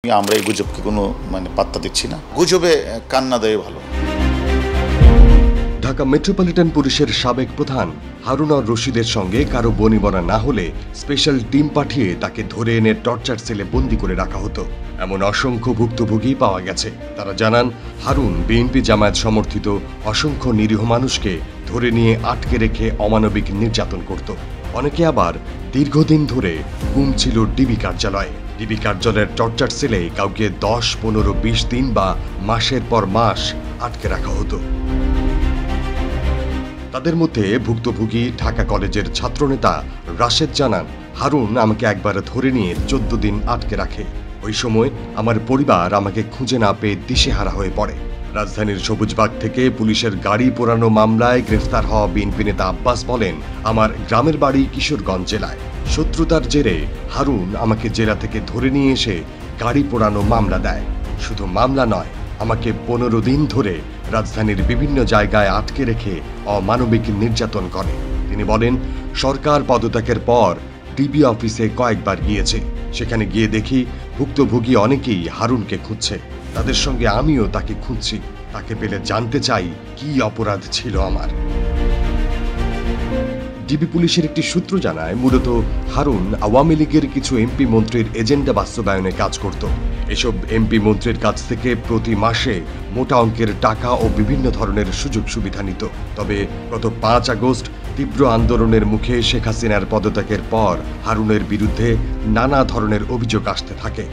আমরা এই গুজবকে কোনো পাত্তা দিচ্ছি না। গুজবে কান না দেয় ভালো। ঢাকা মেট্রোপলিটন পুলিশের সাবেক প্রধান হারুন আর রশিদের সঙ্গে কারো বনিবনা না হলে স্পেশাল টিম পাঠিয়ে তাকে ধরে এনে টর্চার সেলে বন্দি করে রাখা হতো। এমন অসংখ্য ভুক্তভোগী পাওয়া গেছে। তারা জানান, হারুন বিএনপি জামায়াত সমর্থিত অসংখ্য নিরীহ মানুষকে ধরে নিয়ে আটকে রেখে অমানবিক নির্যাতন করত। অনেকে আবার দীর্ঘদিন ধরে গুম ছিল ডিবি কার্যালয়ে। ডিবি কার্যালয়ের টর্চার সেলে কাউকে 10, 15, 20 দিন বা মাসের পর মাস আটকে রাখা হতো। তাদের মধ্যে ভুক্তভোগী ঢাকা কলেজের ছাত্রনেতা রাশেদ জানান, হারুন আমাকে একবার ধরে নিয়ে 14 দিন আটকে রাখে। ওই সময় আমার পরিবার আমাকে খুঁজে না পেয়ে দিশেহারা হয়ে পড়ে। রাজধানীর সবুজবাগ থেকে পুলিশের গাড়ি পোড়ানো মামলায় গ্রেফতার হওয়া বিএনপি নেতা আব্বাস বলেন, আমার গ্রামের বাড়ি কিশোরগঞ্জ জেলায়। শত্রুতার জেরে হারুন আমাকে জেলা থেকে ধরে নিয়ে এসে গাড়ি পোড়ানো মামলা দেয়। শুধু মামলা নয়, আমাকে 15 দিন ধরে রাজধানীর বিভিন্ন জায়গায় আটকে রেখে অমানবিক নির্যাতন করে। তিনি বলেন, সরকার পদত্যাগের পর ডিবি অফিসে কয়েকবার গিয়েছে। সেখানে গিয়ে দেখি ভুক্তভোগী অনেকেই হারুনকে খুঁজছে। তাদের সঙ্গে আমিও তাকে খুঁজছি। তাকে পেলে জানতে চাই কি অপরাধ ছিল আমার। ডিবি পুলিশের একটি সূত্র জানায়, মূলত হারুন আওয়ামী লীগের কিছু এমপি মন্ত্রীর এজেন্ডা বাস্তবায়নে কাজ করত। এসব এমপি মন্ত্রীর কাছ থেকে প্রতি মাসে মোটা অঙ্কের টাকা ও বিভিন্ন ধরনের সুযোগ সুবিধা নিত। তবে গত 5 আগস্ট তীব্র আন্দোলনের মুখে শেখ হাসিনার পদত্যাগের পর হারুনের বিরুদ্ধে নানা ধরনের অভিযোগ আসতে থাকে।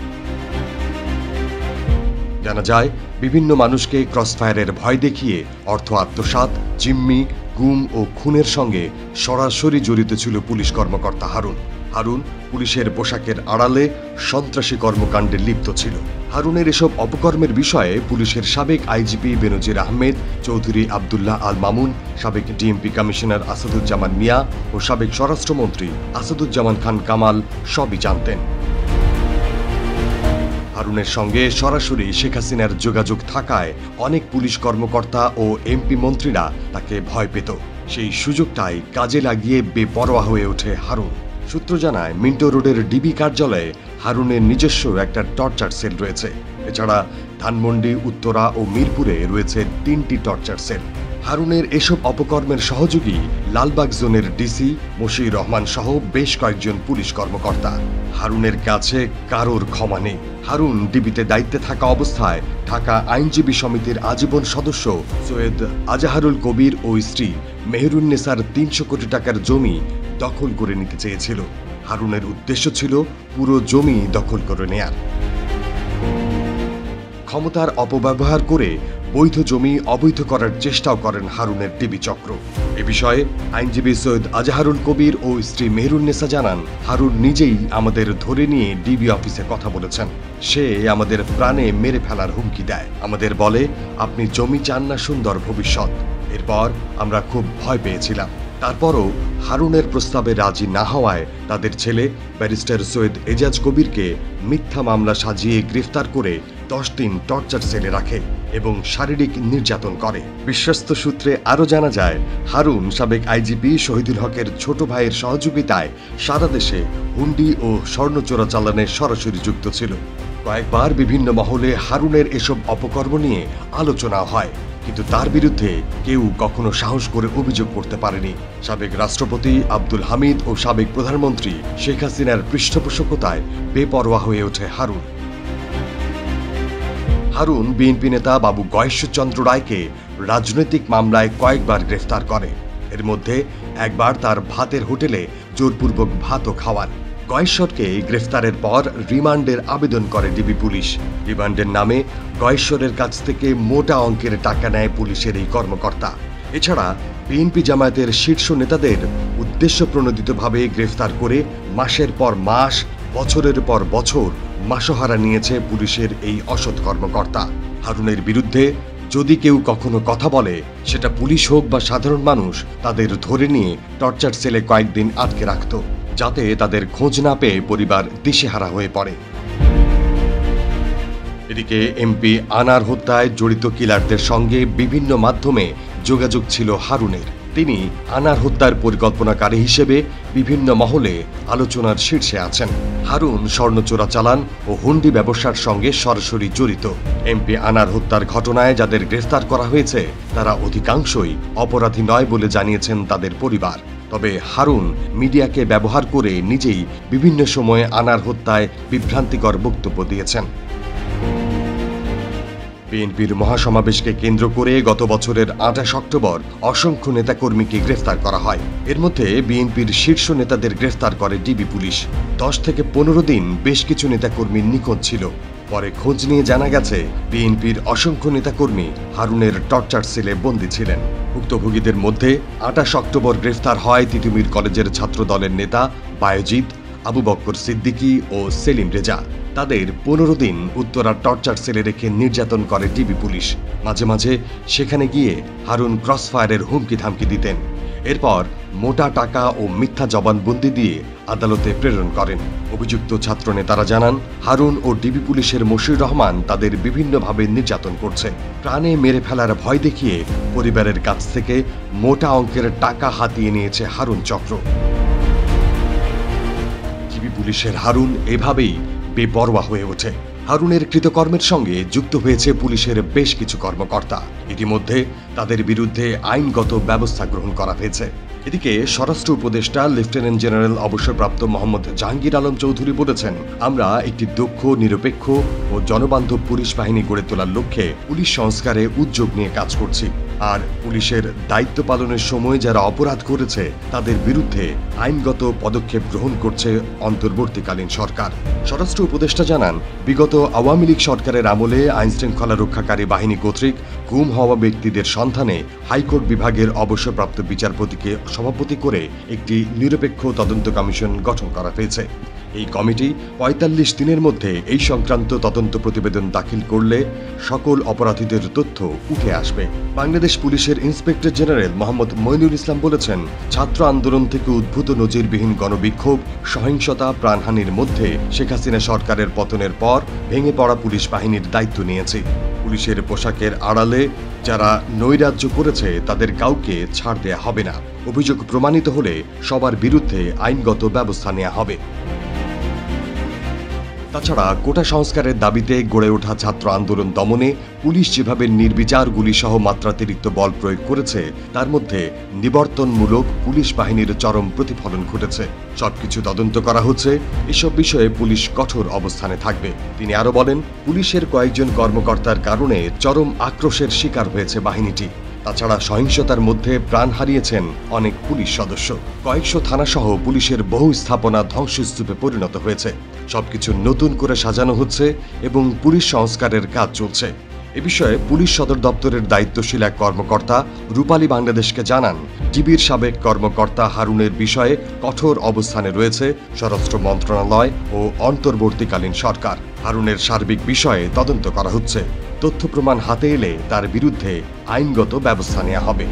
জানা যায়, বিভিন্ন মানুষকে ক্রসফায়ারের ভয় দেখিয়ে অর্থ আত্মসাৎ, জিম্মি, গুম ও খুনের সঙ্গে সরাসরি জড়িত ছিল পুলিশ কর্মকর্তা হারুন। হারুন পুলিশের পোশাকের আড়ালে সন্ত্রাসী কর্মকাণ্ডে লিপ্ত ছিল। হারুনের এসব অপকর্মের বিষয়ে পুলিশের সাবেক আইজিপি বেনজির আহমেদ, চৌধুরী আবদুল্লাহ আল মামুন, সাবেক ডিএমপি কমিশনার আসাদুজ্জামান মিয়া ও সাবেক স্বরাষ্ট্রমন্ত্রী আসাদুজ্জামান খান কামাল সবই জানতেন। হারুনের সঙ্গে সরাসরি শেখ হাসিনার যোগাযোগ থাকায় অনেক পুলিশ কর্মকর্তা ও এমপি মন্ত্রীরা তাকে ভয় পেত। সেই সুযোগটাই কাজে লাগিয়ে বেপরোয়া হয়ে ওঠে হারুন। সূত্র জানায়, মিন্টো রোডের ডিবি কার্যালয়ে হারুনের নিজস্ব একটা টর্চার সেল রয়েছে। এছাড়া ধানমন্ডি, উত্তরা ও মিরপুরে রয়েছে 3টি টর্চার সেল। হারুনের এসব অপকর্মের সহযোগী লালবাগ জোনের ডিসি মশিউর রহমান সহ বেশ কয়েকজন পুলিশ কর্মকর্তা। হারুনের কাছে কারোর ক্ষমা নেই। হারুন ডিবিতে দায়িত্বে থাকা অবস্থায় ঢাকা আইনজীবী সমিতির আজীবন সদস্য সৈয়দ আজাহারুল কবির ও স্ত্রী মেহেরুন্নেসার 300 কোটি টাকার জমি দখল করে নিতে চেয়েছিল। হারুনের উদ্দেশ্য ছিল পুরো জমি দখল করে নেয়ার। ক্ষমতার অপব্যবহার করে বৈধ জমি অবৈধ করার চেষ্টাও করেন হারুনের ডিবি চক্র। এ বিষয়ে আইনজীবী সৈয়দ আজাহারুল কবির ও স্ত্রী মেহেরুন্নেসা জানান, হারুন নিজেই আমাদের ধরে নিয়ে ডিবি অফিসে কথা বলেছেন। সে আমাদের প্রাণে মেরে ফেলার হুমকি দেয়। আমাদের বলে, আপনি জমি চান না সুন্দর ভবিষ্যৎ। এরপর আমরা খুব ভয় পেয়েছিলাম। তারপরও হারুনের প্রস্তাবে রাজি না হওয়ায় তাদের ছেলে ব্যারিস্টার সৈয়দ এজাজ কবিরকে মিথ্যা মামলা সাজিয়ে গ্রেফতার করে 10 দিন টর্চার সেলে রাখে এবং শারীরিক নির্যাতন করে। বিশ্বস্ত সূত্রে আরও জানা যায়, হারুন সাবেক আইজিপি শহীদুল হকের ছোট ভাইয়ের সহযোগিতায় সারা দেশে হুন্ডি ও স্বর্ণ চোরাচালানে সরাসরি যুক্ত ছিল। কয়েকবার বিভিন্ন মহলে হারুনের এসব অপকর্ম নিয়ে আলোচনা হয়, কিন্তু তার বিরুদ্ধে কেউ কখনো সাহস করে অভিযোগ করতে পারেনি। সাবেক রাষ্ট্রপতি আব্দুল হামিদ ও সাবেক প্রধানমন্ত্রী শেখ হাসিনার পৃষ্ঠপোষকতায় বেপরোয়া হয়ে ওঠে হারুন। হারুন বিএনপি নেতা বাবু গয়েশ্বরচন্দ্র রায়কে রাজনৈতিক মামলায় কয়েকবার গ্রেফতার করে। এর মধ্যে একবার তার ভাতের হোটেলে জোরপূর্বক ভাতও খাওয়ান। গয়েশ্বরকে গ্রেফতারের পর রিমান্ডের আবেদন করে ডিবি পুলিশ। রিমান্ডের নামে গয়েশ্বরের কাছ থেকে মোটা অঙ্কের টাকা নেয় পুলিশের এই কর্মকর্তা। এছাড়া বিএনপি জামায়াতের শীর্ষ নেতাদের উদ্দেশ্য প্রণোদিতভাবে গ্রেফতার করে মাসের পর মাস, বছরের পর বছর মাসোহারা নিয়েছে পুলিশের এই অসৎ কর্মকর্তা। হারুনের বিরুদ্ধে যদি কেউ কখনো কথা বলে, সেটা পুলিশ হোক বা সাধারণ মানুষ, তাদের ধরে নিয়ে টর্চার সেলে কয়েকদিন আটকে রাখত, যাতে তাদের খোঁজ না পেয়ে পরিবার দিশেহারা হয়ে পড়ে। এদিকে এমপি আনার হত্যায় জড়িত কিলারদের সঙ্গে বিভিন্ন মাধ্যমে যোগাযোগ ছিল হারুনের। তিনি আনার হত্যার পরিকল্পনাকারী হিসেবে বিভিন্ন মহলে আলোচনার শীর্ষে আছেন। হারুন স্বর্ণ চোরাচালান ও হুন্ডি ব্যবসার সঙ্গে সরাসরি জড়িত। এমপি আনার হত্যার ঘটনায় যাদের গ্রেফতার করা হয়েছে তারা অধিকাংশই অপরাধী নয় বলে জানিয়েছেন তাদের পরিবার। তবে হারুন মিডিয়াকে ব্যবহার করে নিজেই বিভিন্ন সময়ে আনার হত্যায় বিভ্রান্তিকর বক্তব্য দিয়েছেন। বিএনপির মহাসমাবেশকে কেন্দ্র করে গত বছরের ২৮ অক্টোবর অসংখ্য নেতাকর্মীকে গ্রেফতার করা হয়। এর মধ্যে বিএনপির শীর্ষ নেতাদের গ্রেফতার করে ডিবি পুলিশ। ১০ থেকে ১৫ দিন বেশ কিছু নেতাকর্মী নিখোঁজ ছিল। পরে খোঁজ নিয়ে জানা গেছে বিএনপির অসংখ্য নেতাকর্মী হারুনের টর্চার সেলে বন্দী ছিলেন। ভুক্তভোগীদের মধ্যে ২৮ অক্টোবর গ্রেফতার হয় তিতুমির কলেজের ছাত্র দলের নেতা বায়েজিদ, আবু বক্কর সিদ্দিকী ও সেলিম রেজা। তাদের ১৫ দিন উত্তরার টর্চার সেলে রেখে নির্যাতন করে ডিবি পুলিশ। মাঝে মাঝে সেখানে গিয়ে হারুন ক্রসফায়ারের হুমকি ধামকি দিতেন। এরপর মোটা টাকা ও মিথ্যা জবানবন্দি দিয়ে আদালতে প্রেরণ করেন। অভিযুক্ত ছাত্র নেতারা জানান, হারুন ও ডিবি পুলিশের মশিউর রহমান তাদের বিভিন্নভাবে নির্যাতন করছে। প্রাণে মেরে ফেলার ভয় দেখিয়ে পরিবারের কাছ থেকে মোটা অঙ্কের টাকা হাতিয়ে নিয়েছে হারুন চক্র। ডিবি পুলিশের হারুন এভাবেই বেপরোয়া হয়ে ওঠে। হারুনের কৃতকর্মের সঙ্গে যুক্ত হয়েছে পুলিশের বেশ কিছু কর্মকর্তা। ইতিমধ্যে তাদের বিরুদ্ধে আইনগত ব্যবস্থা গ্রহণ করা হয়েছে। এদিকে স্বরাষ্ট্র উপদেষ্টা লেফটেন্যান্ট জেনারেল অবসরপ্রাপ্ত মোহাম্মদ জাহাঙ্গীর আলম চৌধুরী বলেছেন, আমরা একটি দক্ষ, নিরপেক্ষ ও জনবান্ধব পুলিশ বাহিনী গড়ে তোলার লক্ষ্যে পুলিশ সংস্কারে উদ্যোগ নিয়ে কাজ করছি। আর পুলিশের দায়িত্ব পালনের সময় যারা অপরাধ করেছে তাদের বিরুদ্ধে আইনগত পদক্ষেপ গ্রহণ করছে অন্তর্বর্তীকালীন সরকার। স্বরাষ্ট্র উপদেষ্টা জানান, বিগত আওয়ামী লীগ সরকারের আমলে আইনশৃঙ্খলা রক্ষাকারী বাহিনী কর্তৃক গুম হওয়া ব্যক্তিদের সন্ধানে হাইকোর্ট বিভাগের অবসরপ্রাপ্ত বিচারপতিকে সভাপতি করে একটি নিরপেক্ষ তদন্ত কমিশন গঠন করা হয়েছে। এই কমিটি ৪৫ দিনের মধ্যে এই সংক্রান্ত তদন্ত প্রতিবেদন দাখিল করলে সকল অপরাধীদের তথ্য উঠে আসবে। বাংলাদেশ পুলিশের ইন্সপেক্টর জেনারেল মোহাম্মদ মইনুল ইসলাম বলেছেন, ছাত্র আন্দোলন থেকে উদ্ভূত নজিরবিহীন গণবিক্ষোভ, সহিংসতা, প্রাণহানির মধ্যে শেখ হাসিনা সরকারের পতনের পর ভেঙে পড়া পুলিশ বাহিনীর দায়িত্ব নিয়েছে। পুলিশের পোশাকের আড়ালে যারা নৈরাজ্য করেছে তাদের কাউকে ছাড় দেয়া হবে না। অভিযোগ প্রমাণিত হলে সবার বিরুদ্ধে আইনগত ব্যবস্থা নেওয়া হবে। তাছাড়া কোটা সংস্কারের দাবিতে গড়ে ওঠা ছাত্র আন্দোলন দমনে পুলিশ যেভাবে নির্বিচার গুলিসহ মাত্রাতিরিক্ত বল প্রয়োগ করেছে তার মধ্যে নিবর্তনমূলক পুলিশ বাহিনীর চরম প্রতিফলন ঘটেছে। সবকিছু তদন্ত করা হচ্ছে, এসব বিষয়ে পুলিশ কঠোর অবস্থানে থাকবে। তিনি আরো বলেন, পুলিশের কয়েকজন কর্মকর্তার কারণে চরম আক্রোশের শিকার হয়েছে বাহিনীটি। তাছাড়া সহিংসতার মধ্যে প্রাণ হারিয়েছেন অনেক পুলিশ সদস্য। কয়েকশো থানাসহ পুলিশের বহু স্থাপনা ধ্বংসস্তূপে পরিণত হয়েছে। সবকিছু নতুন করে সাজানো হচ্ছে এবং পুলিশ সংস্কারের কাজ চলছে। এ বিষয়ে পুলিশ সদর দপ্তরের দায়িত্বশীল এক কর্মকর্তা রূপালী বাংলাদেশকে জানান, ডিবির সাবেক কর্মকর্তা হারুনের বিষয়ে কঠোর অবস্থানে রয়েছে স্বরাষ্ট্র মন্ত্রণালয় ও অন্তর্বর্তীকালীন সরকার। হারুনের সার্বিক বিষয়ে তদন্ত করা হচ্ছে। তথ্য প্রমাণ হাতে এলে তার বিরুদ্ধে আইনগত ব্যবস্থা নেওয়া হবে।